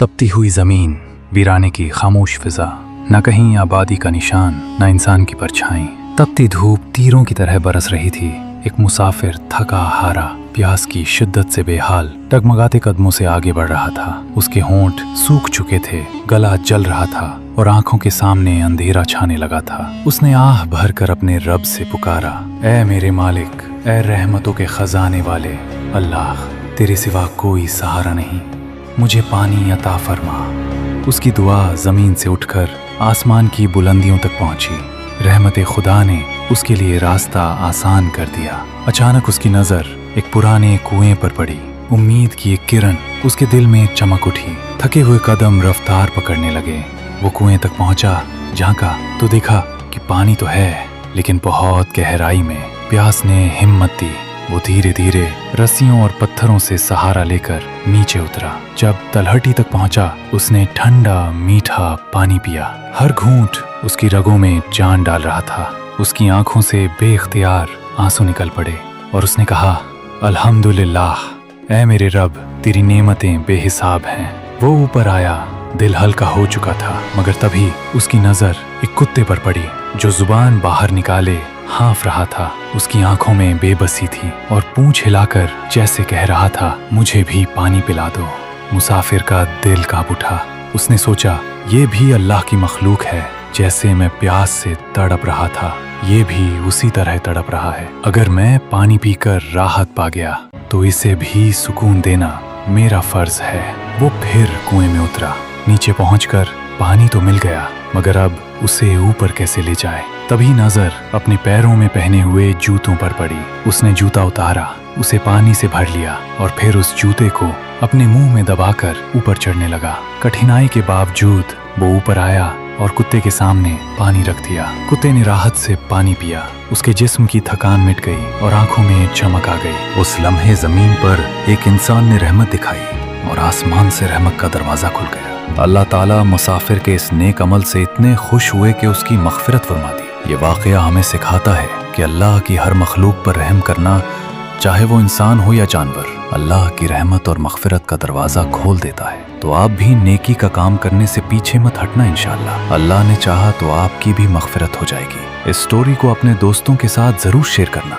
तपती हुई ज़मीन, वीराने की खामोश फिजा, न कहीं आबादी का निशान, न इंसान की परछाई। तपती धूप तीरों की तरह बरस रही थी। एक मुसाफिर थका हारा, प्यास की शिद्दत से बेहाल, डगमगाते कदमों से आगे बढ़ रहा था। उसके होंठ सूख चुके थे, गला जल रहा था और आंखों के सामने अंधेरा छाने लगा था। उसने आह भरकर अपने रब से पुकारा, ऐ मेरे मालिक, ऐ रहमतों के खजाने वाले अल्लाह, तेरे सिवा कोई सहारा नहीं, मुझे पानी अता फरमा। उसकी दुआ जमीन से उठकर आसमान की बुलंदियों तक पहुंची। रहमत खुदा ने उसके लिए रास्ता आसान कर दिया। अचानक उसकी नजर एक पुराने कुएं पर पड़ी। उम्मीद की एक किरण उसके दिल में चमक उठी। थके हुए कदम रफ्तार पकड़ने लगे। वो कुएं तक पहुंचा, झांका तो देखा कि पानी तो है, लेकिन बहुत गहराई में। प्यास ने हिम्मत दी। वो धीरे धीरे रस्सियों और पत्थरों से सहारा लेकर नीचे उतरा। जब तलहटी तक पहुंचा, उसने ठंडा मीठा पानी पिया। हर घूंट उसकी रगों में जान डाल रहा था। उसकी आंखों से बेख्तियार आंसू निकल पड़े और उसने कहा, अल्हम्दुलिल्लाह, ऐ मेरे रब, तेरी नेमतें बेहिसाब हैं। वो ऊपर आया, दिल हल्का हो चुका था, मगर तभी उसकी नजर एक कुत्ते पर पड़ी जो जुबान बाहर निकाले हाँफ रहा था। उसकी आंखों में बेबसी थी और पूंछ हिलाकर जैसे कह रहा था, मुझे भी पानी पिला दो। मुसाफिर का दिल कांप उठा। उसने सोचा, ये भी अल्लाह की मखलूक है। जैसे मैं प्यास से तड़प रहा था, ये भी उसी तरह तड़प रहा है। अगर मैं पानी पीकर राहत पा गया तो इसे भी सुकून देना मेरा फर्ज है। वो फिर कुएं में उतरा। नीचे पहुंचकर पानी तो मिल गया, मगर अब उसे ऊपर कैसे ले जाए। तभी नजर अपने पैरों में पहने हुए जूतों पर पड़ी। उसने जूता उतारा, उसे पानी से भर लिया और फिर उस जूते को अपने मुंह में दबाकर ऊपर चढ़ने लगा। कठिनाई के बावजूद वो ऊपर आया और कुत्ते के सामने पानी रख दिया। कुत्ते ने राहत से पानी पिया। उसके जिस्म की थकान मिट गई और आंखों में चमक आ गई। उस लम्हे जमीन पर एक इंसान ने रहमत दिखाई और आसमान से रहमत का दरवाजा खुल गया। अल्लाह ताला मुसाफिर के इस नेक अमल से इतने खुश हुए कि उसकी मग़फ़िरत फरमा दी। ये वाक़या हमें सिखाता है कि अल्लाह की हर मखलूक पर रहम करना, चाहे वो इंसान हो या जानवर, अल्लाह की रहमत और मग़फ़िरत का दरवाज़ा खोल देता है। तो आप भी नेकी का काम करने से पीछे मत हटना। इंशाअल्लाह अल्लाह ने चाहा तो आपकी भी मग़फ़िरत हो जाएगी। इस स्टोरी को अपने दोस्तों के साथ ज़रूर शेयर करना।